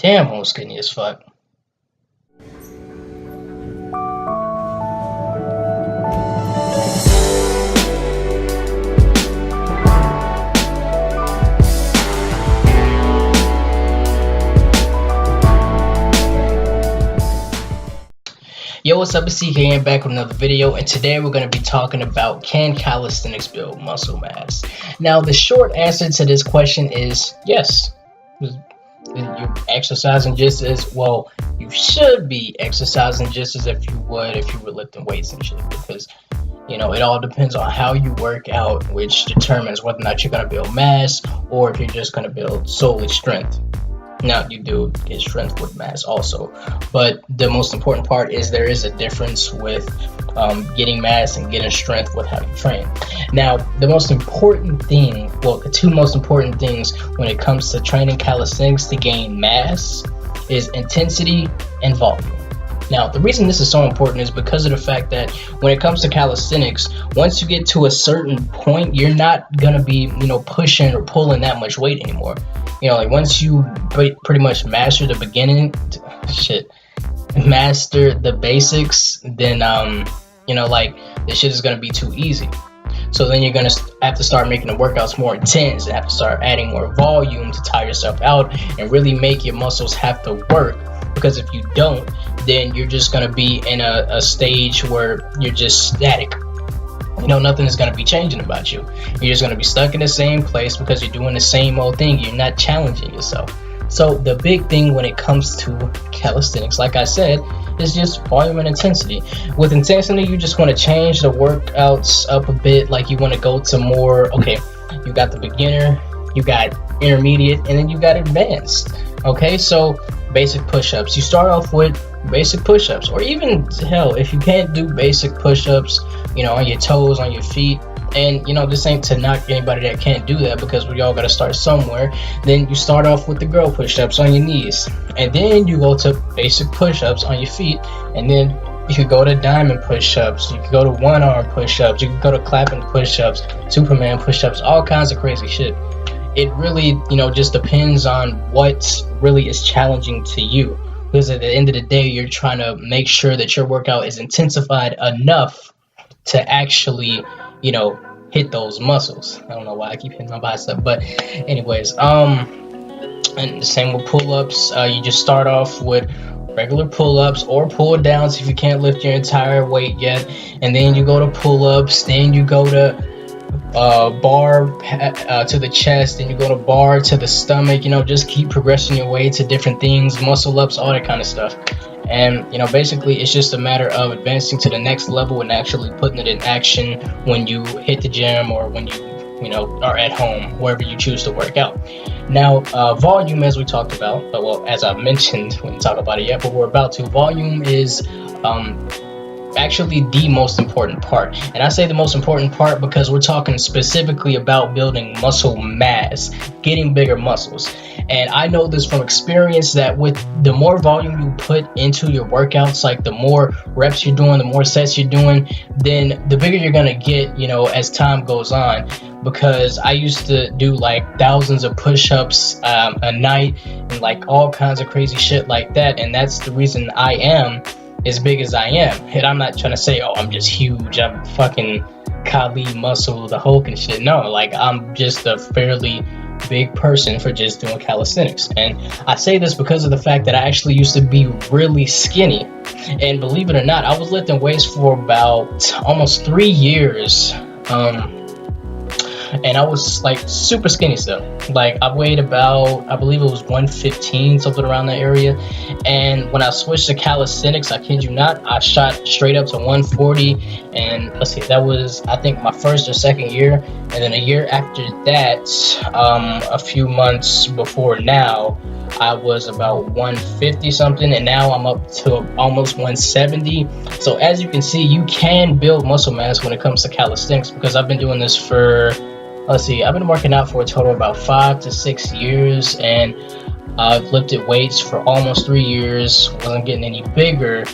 Damn, I'm skinny as fuck. Yo, what's up? It's CK and back with another video, and today we're going to be talking about, can calisthenics build muscle mass? Now, the short answer to this question is yes. You're exercising just as well. You should be exercising just as if you would if you were lifting weights and shit, because it all depends on how you work out, which determines whether or not you're going to build mass or if you're just going to build solely strength. Now, you do get strength with mass also, but the most important part is there is a difference with getting mass and getting strength with how you train. Now, the most important thing, well, the two most important things when it comes to training calisthenics to gain mass is intensity and volume. Now, the reason this is so important is because of the fact that when it comes to calisthenics, once you get to a certain point, you're not going to be, pushing or pulling that much weight anymore. Like once you pretty much master the beginning, master the basics, then, like this shit is going to be too easy. So then you're going to have to start making the workouts more intense and have to start adding more volume to tire yourself out and really make your muscles have to work. Because if you don't, then you're just going to be in a stage where you're just static. Nothing is going to be changing about you. You're just going to be stuck in the same place because you're doing the same old thing. You're not challenging yourself. So the big thing when it comes to calisthenics, like I said, is just volume and intensity. With intensity, you just want to change the workouts up a bit. Like you want to go to more, okay, you got the beginner, you got intermediate, and then you got advanced. Okay, so basic push-ups. You start off with basic push-ups, or even hell, if you can't do basic push-ups, on your toes, on your feet, and this ain't to knock anybody that can't do that, because we all got to start somewhere. Then you start off with the girl push-ups on your knees, and then you go to basic push-ups on your feet, and then you could go to diamond push-ups, you could go to one-arm push-ups, you could go to clapping push-ups, Superman push-ups, all kinds of crazy shit. It really, just depends on what really is challenging to you. Because at the end of the day, you're trying to make sure that your workout is intensified enough to actually, hit those muscles. I don't know why I keep hitting my bicep, but anyways, and the same with pull-ups. You just start off with regular pull-ups or pull-downs if you can't lift your entire weight yet, and then you go to pull-ups, then you go to bar to the chest, and you go to bar to the stomach. Just keep progressing your way to different things, muscle ups, all that kind of stuff. And basically it's just a matter of advancing to the next level and actually putting it in action when you hit the gym or when you are at home, wherever you choose to work out. Now, volume, as we talked about, well, as I mentioned, we didn't talk about it yet, but we're about to. Volume is actually the most important part, and I say the most important part because we're talking specifically about building muscle mass, getting bigger muscles. And I know this from experience that with the more volume you put into your workouts, like the more reps you're doing, the more sets you're doing, then the bigger you're gonna get, as time goes on. Because I used to do like thousands of push-ups a night and like all kinds of crazy shit like that, and that's the reason I am as big as I am. And I'm not trying to say, oh, I'm just huge, I'm fucking Kali muscle, the Hulk and shit. No, like I'm just a fairly big person for just doing calisthenics. And I say this because of the fact that I actually used to be really skinny. And believe it or not, I was lifting weights for about almost 3 years. And I was like super skinny still. Like I weighed about, I believe it was 115, something around that area. And when I switched to calisthenics, I kid you not, I shot straight up to 140. And let's see, that was, I think, my first or second year. And then a year after that, a few months before now, I was about 150 something, and now I'm up to almost 170. So as you can see, you can build muscle mass when it comes to calisthenics, because I've been doing this for, let's see, I've been working out for a total of about 5 to 6 years, and I've lifted weights for almost 3 years, wasn't getting any bigger.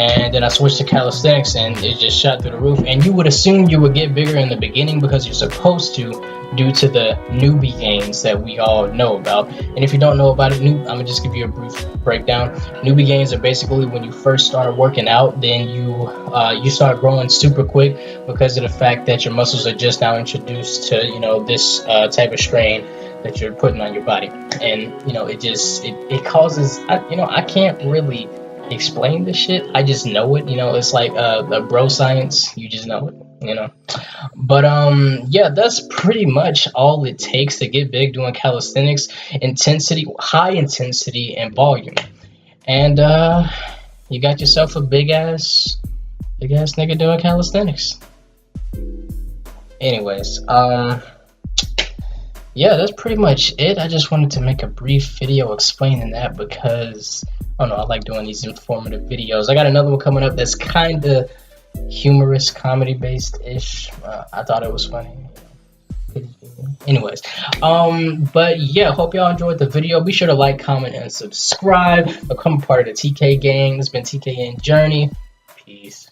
and then I switched to calisthenics, and it just shot through the roof. And you would assume you would get bigger in the beginning because you're supposed to, due to the newbie gains that we all know about. And if you don't know about it, I'm gonna just give you a brief breakdown. Newbie gains are basically when you first start working out, then you start growing super quick because of the fact that your muscles are just now introduced to, you know, this type of strain that you're putting on your body. And you know, it causes, I can't really explain this shit. I just know it. You know, it's like a bro science. You just know it. You know. But yeah, that's pretty much all it takes to get big doing calisthenics. Intensity, high intensity, and volume. And you got yourself a big ass nigga doing calisthenics. Anyways, yeah, that's pretty much it. I just wanted to make a brief video explaining that because I don't know, I like doing these informative videos. I got another one coming up that's kind of humorous, comedy based ish. I thought it was funny. Anyways, but yeah, hope y'all enjoyed the video. Be sure to like, comment, and subscribe. Become a part of the TK gang. This has been TK and Journey. Peace.